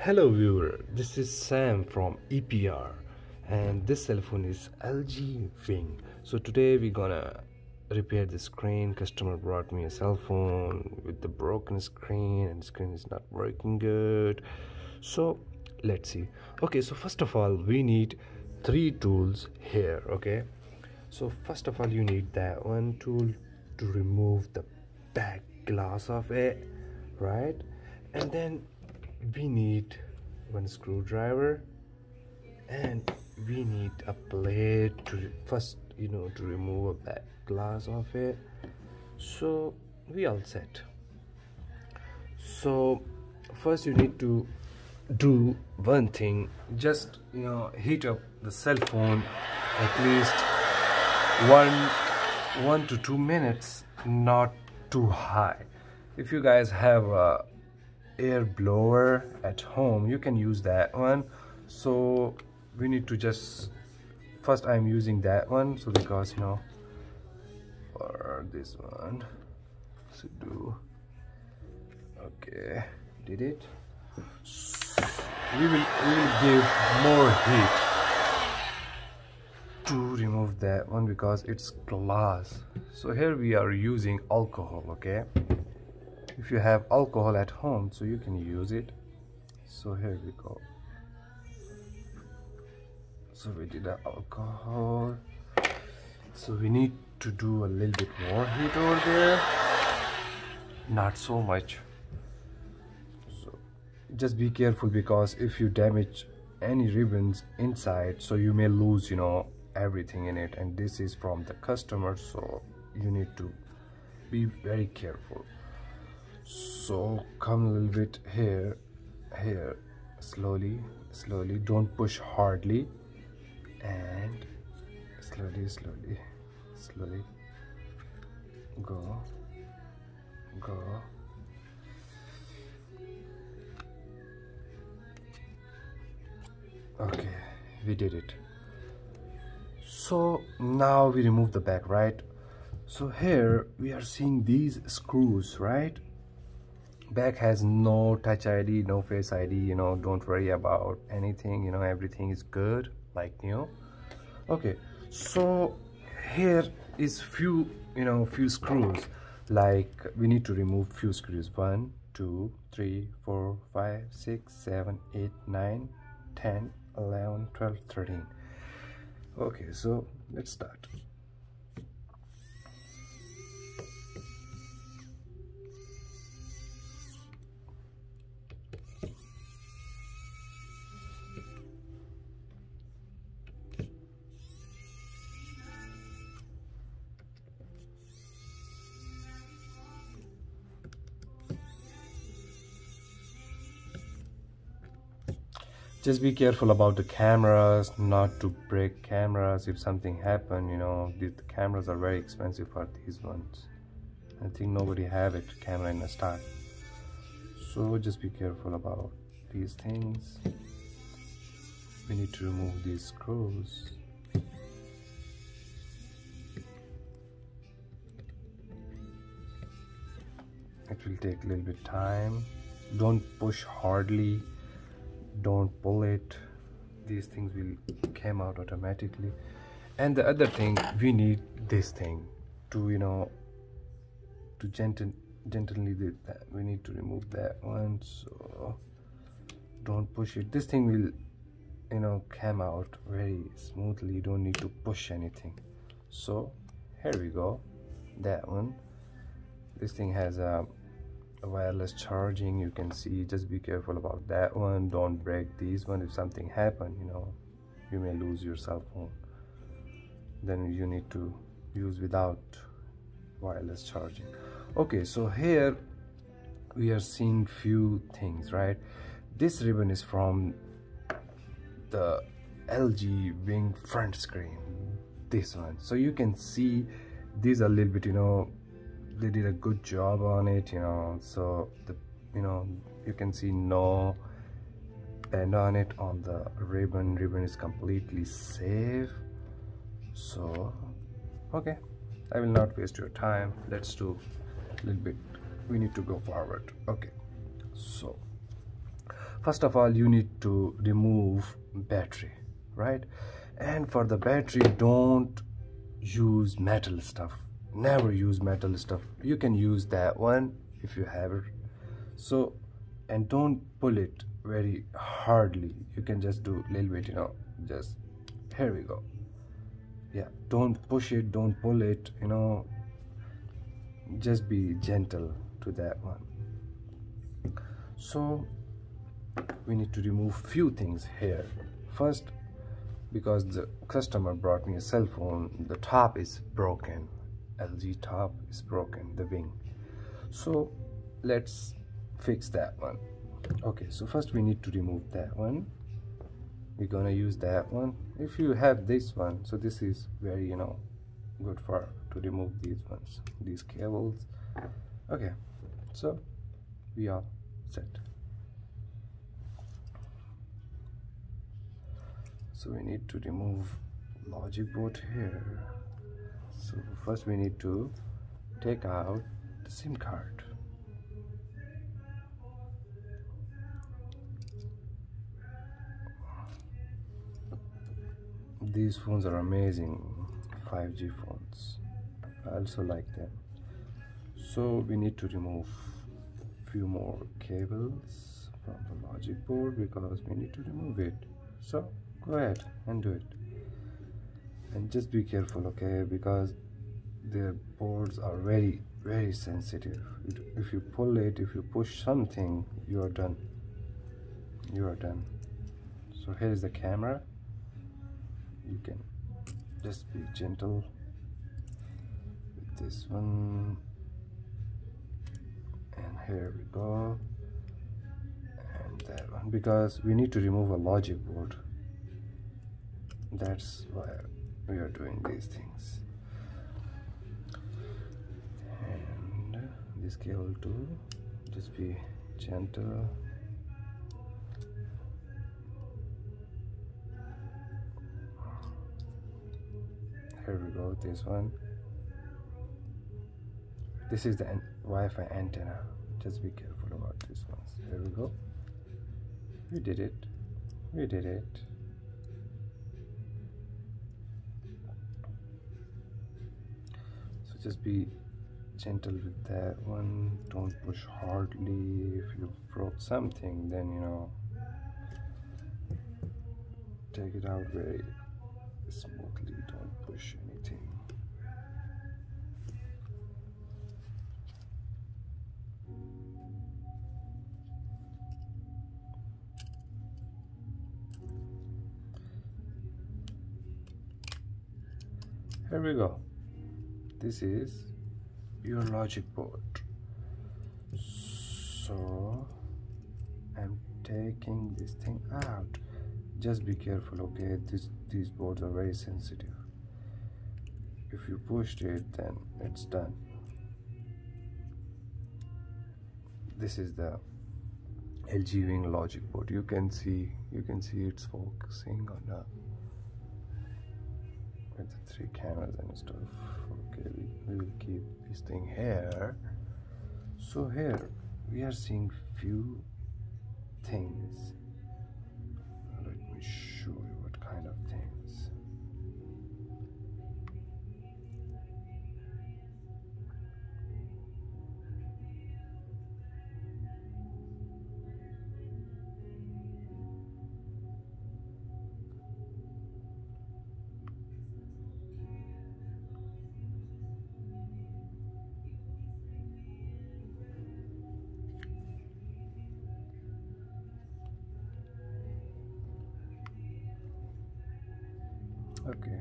Hello viewer, this is Sam from EPR and this cell phone is LG Wing. So today we're gonna repair the screen. Customer brought me a cell phone with the broken screen and the screen is not working good. So let's see. Okay, so first of all we need three tools here. Okay, so first of all you need that one tool to remove the back glass of it, right? And then we need one screwdriver and we need a blade to first to remove a back glass of it. So we all set. So first you need to do one thing, just heat up the cell phone at least 1 to 2 minutes, not too high. If you guys have a air blower at home, you can use that one. So we need to just first I'm using that one, so because for this one so do okay, did it. We will give more heat to remove that one because it's glass. So here we are using alcohol. Okay, if you have alcohol at home, so you can use it. So here we go. So we did the alcohol, so we need to do a little bit more heat over there, not so much. So just be careful because if you damage any ribbons inside, so you may lose everything in it, and this is from the customer, so you need to be very careful. So come a little bit here, slowly, don't push hardly, and slowly go. Okay, we did it. So now we remove the back, right? So here we are seeing these screws, right? Back has no touch ID, no face ID, don't worry about anything, everything is good, like new. Okay, so here is few screws, like we need to remove few screws. 1 2 3 4 5 6 7 8 9 10 11 12 13. Okay, so let's start. Just be careful about the cameras, not to break cameras if something happen. The cameras are very expensive for these ones. I think nobody have it camera in the start, so just be careful about these things. We need to remove these screws. It will take a little bit time. Don't push hardly, don't pull it. These things will come out automatically. And the other thing, we need this thing to to gently do that. We need to remove that one, so don't push it. This thing will come out very smoothly. You don't need to push anything. So here we go, that one. This thing has a wireless charging, you can see. Just be careful about that one, don't break these one. If something happen, you may lose your cell phone, then you need to use without wireless charging. Okay, so here we are seeing few things, right? This ribbon is from the LG Wing front screen, this one. So you can see these are a little bit they did a good job on it, so the you can see no bend on it. On the ribbon is completely safe. So okay, I will not waste your time. Let's do a little bit, we need to go forward. Okay, so First of all, you need to remove battery, right? And for the battery, don't use metal stuff. Never use metal stuff. You can use that one if you have it. So, and don't pull it very hardly. You can just do a little bit, you know, just here we go. Yeah, don't push it, don't pull it, you know, just be gentle to that one. So we need to remove few things here. First, because the customer brought me a cell phone, the top is broken. LG top is broken, the wing. So let's fix that one. Okay, so first we need to remove that one. We're gonna use that one. If you have this one, so this is very, you know, good for to remove these ones, these cables. Okay, so we are set. So we need to remove logic board here. So first we need to take out the SIM card. These phones are amazing, 5G phones. I also like them. So we need to remove few more cables from the logic board because we need to remove it. So go ahead and do it. And just be careful, okay, because the boards are very, very sensitive. If you pull it, if you push something, you are done. You are done. So here is the camera. You can just be gentle with this one, and here we go, and that one, because we need to remove a logic board. That's why we are doing these things. And this cable too, just be gentle. Here we go, this one. This is the Wi-Fi antenna. Just be careful about this one. Here we go. We did it. We did it. So just be gentle with that one. Don't push hardly. If you broke something, then, you know, take it out very smoothly. Don't push anything. Here we go. This is your logic board. So I'm taking this thing out. Just be careful, okay? These boards are very sensitive. If you pushed it, then it's done. This is the LG Wing logic board. You can see it's focusing on the with the 3 cameras and stuff. Okay, we will keep this thing here. So here we are seeing few things. Let me show you what kind of things. Okay.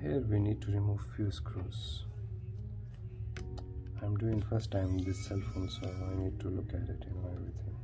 Here we need to remove few screws. I'm doing first time this cell phone, so I need to look at it, you know, everything.